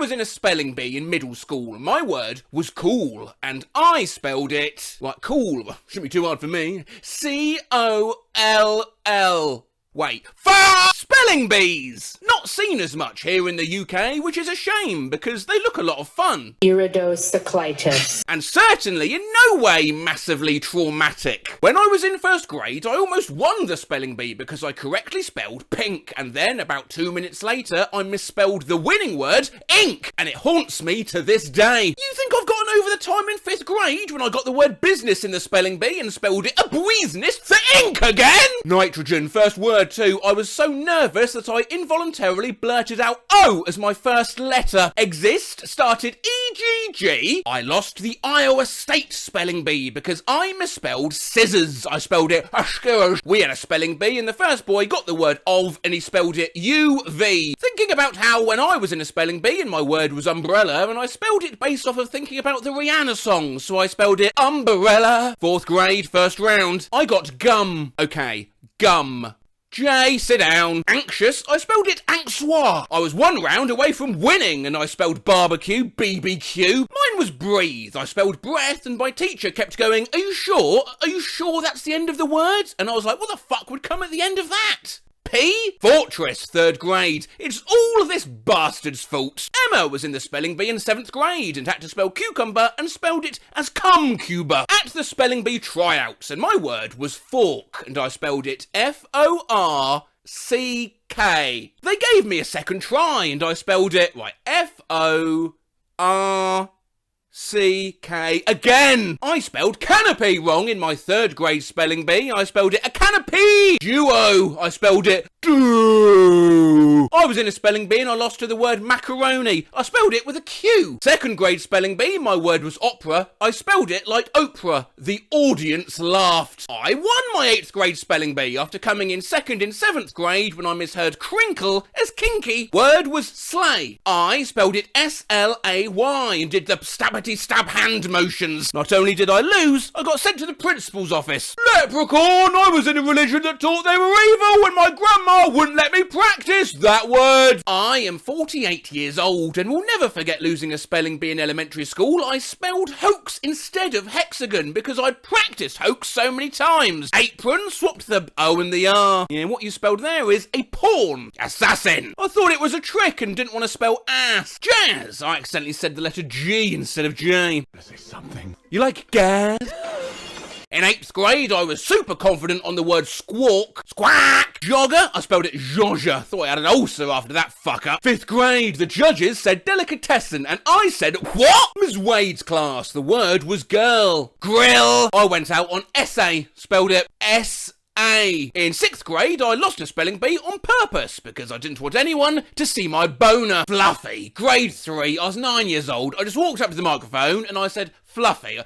was in a spelling bee in middle school, my word was cool, and I spelled it, like cool, shouldn't be too hard for me, C-O-L-L. Wait, spelling bees! Not seen as much here in the UK, which is a shame, because they look a lot of fun. Iridocyclitis. And certainly in no way massively traumatic. When I was in first grade, I almost won the spelling bee because I correctly spelled pink, and then about 2 minutes later, I misspelled the winning word, ink, and it haunts me to this day. You think I've gotten over the time in 5th grade when I got the word business in the spelling bee and spelled it a business for ink again? Nitrogen, first word too. I was so nervous that I involuntarily blurted out O as my first letter. Exist started EGG. I lost the Iowa State spelling bee because I misspelled scissors. I spelled it ashkiraj. We had a spelling bee and the first boy got the word of and he spelled it UV. Thinking about how when I was in a spelling bee and my word was umbrella and I spelled it based off of thinking about the Rihanna song, so I spelled it umbrella. 4th grade, first round. I got gum. Okay, gum. Jay, sit down. Anxious, I spelled it anxois. I was 1 round away from winning and I spelled barbecue, BBQ. Mine was breathe. I spelled breath and my teacher kept going, are you sure? Are you sure that's the end of the word? And I was like, what the fuck would come at the end of that? P? Fortress, 3rd grade. It's all this bastard's fault. Emma was in the spelling bee in 7th grade and had to spell cucumber and spelled it as cumcuber at the spelling bee tryouts, and my word was fork and I spelled it F-O-R-C-K. They gave me a second try and I spelled it right, F-O-R-C-K again. I spelled canopy wrong in my 3rd grade spelling bee. I spelled it a canopy. Duo. I spelled it do. I was in a spelling bee and I lost to the word macaroni. I spelled it with a Q. 2nd grade spelling bee, my word was opera. I spelled it like Oprah. The audience laughed. I won my 8th grade spelling bee after coming in 2nd in 7th grade when I misheard crinkle as kinky. Word was slay. I spelled it S-L-A-Y and did the stabbity stab hand motions. Not only did I lose, I got sent to the principal's office. Leprechaun, I was in a religion that taught they were evil when my grandma wouldn't let me practice that word. I am 48 years old and will never forget losing a spelling bee in elementary school. I spelled hoax instead of hexagon because I'd practiced hoax so many times. Apron, swapped the O and the R. Yeah, what you spelled there is a pawn. Assassin. I thought it was a trick and didn't want to spell ass. Jazz. I accidentally said the letter G instead of J. Let's say something. You like gas? In 8th grade, I was super confident on the word squawk. Squawk! Jogger, I spelled it Georgia. Thought I had an ulcer after that fucker. 5th grade, the judges said delicatessen, and I said, what? Ms. Wade's class, the word was girl. Grill! I went out on essay, spelled it S-A. In 6th grade, I lost a spelling bee on purpose because I didn't want anyone to see my boner. Fluffy. Grade 3, I was 9 years old. I just walked up to the microphone and I said, Fluffy.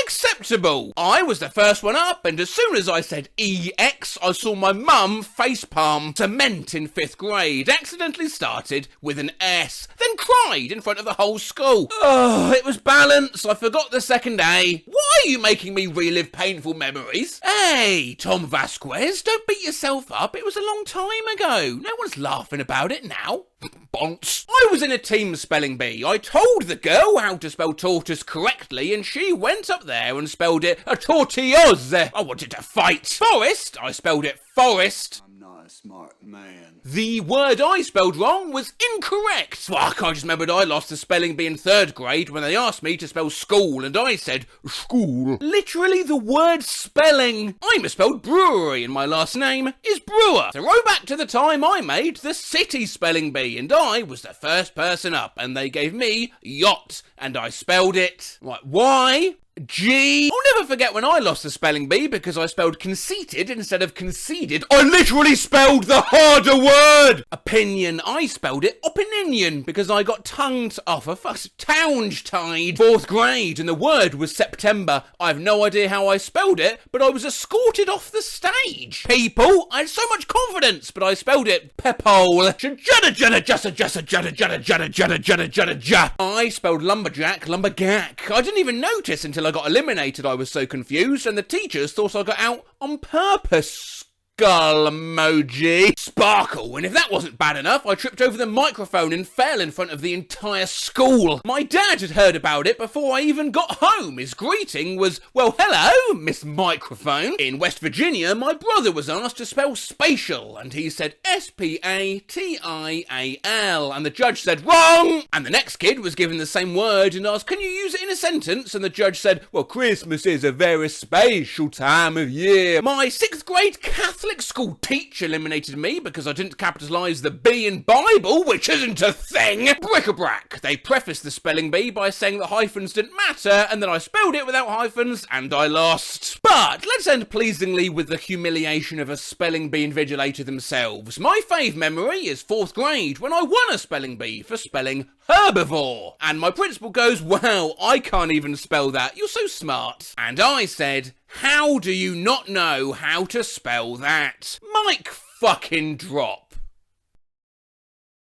Acceptable. I was the first one up, and as soon as I said EX, I saw my mum facepalm. Cement in 5th grade accidentally started with an S, then cried in front of the whole school. Oh, it was balance. I forgot the second A. Why are you making me relive painful memories? Hey, Tom Vasquez, don't beat yourself up. It was a long time ago. No one's laughing about it now. Bonks. I was in a team spelling bee. I told the girl how to spell tortoise correctly and she went up there and spelled it a tortilloz. I wanted to fight. Forest, I spelled it forest. I'm not a smart man. The word I spelled wrong was incorrect. Fuck, I just remembered I lost the spelling bee in 3rd grade when they asked me to spell school and I said school. Literally the word spelling. I misspelled brewery and my last name is Brewer. Throw back to the time I made the city spelling bee and I was the first person up and they gave me yacht and I spelled it like Y G. I'll never forget when I lost the spelling bee because I spelled conceited instead of conceded. I literally spelled the harder word. Opinion, I spelled it opinion because I got tongued off a townge tied. 4th grade and the word was September. I have no idea how I spelled it, but I was escorted off the stage. People, I had so much confidence, but I spelled it peppole. I spelled lumberjack, lumbergack. I didn't even notice until I got eliminated. I was so confused and the teachers thought I got out on purpose. skull emoji. Sparkle. And if that wasn't bad enough, I tripped over the microphone and fell in front of the entire school. My dad had heard about it before I even got home. His greeting was, well, hello, Miss Microphone. In West Virginia, my brother was asked to spell spatial, and he said S-P-A-T-I-A-L, and the judge said, wrong! And the next kid was given the same word and asked, can you use it in a sentence? And the judge said, well, Christmas is a very spatial time of year. My 6th grade Catholic school teacher eliminated me because I didn't capitalise the B in Bible, which isn't a thing. Bric-a-brac. They prefaced the spelling bee by saying that hyphens didn't matter, and then I spelled it without hyphens, and I lost. But let's end pleasingly with the humiliation of a spelling bee invigilator themselves. My fave memory is 4th grade, when I won a spelling bee for spelling herbivore. And my principal goes, wow, I can't even spell that, you're so smart. And I said, how do you not know how to spell that? Mic fucking drop.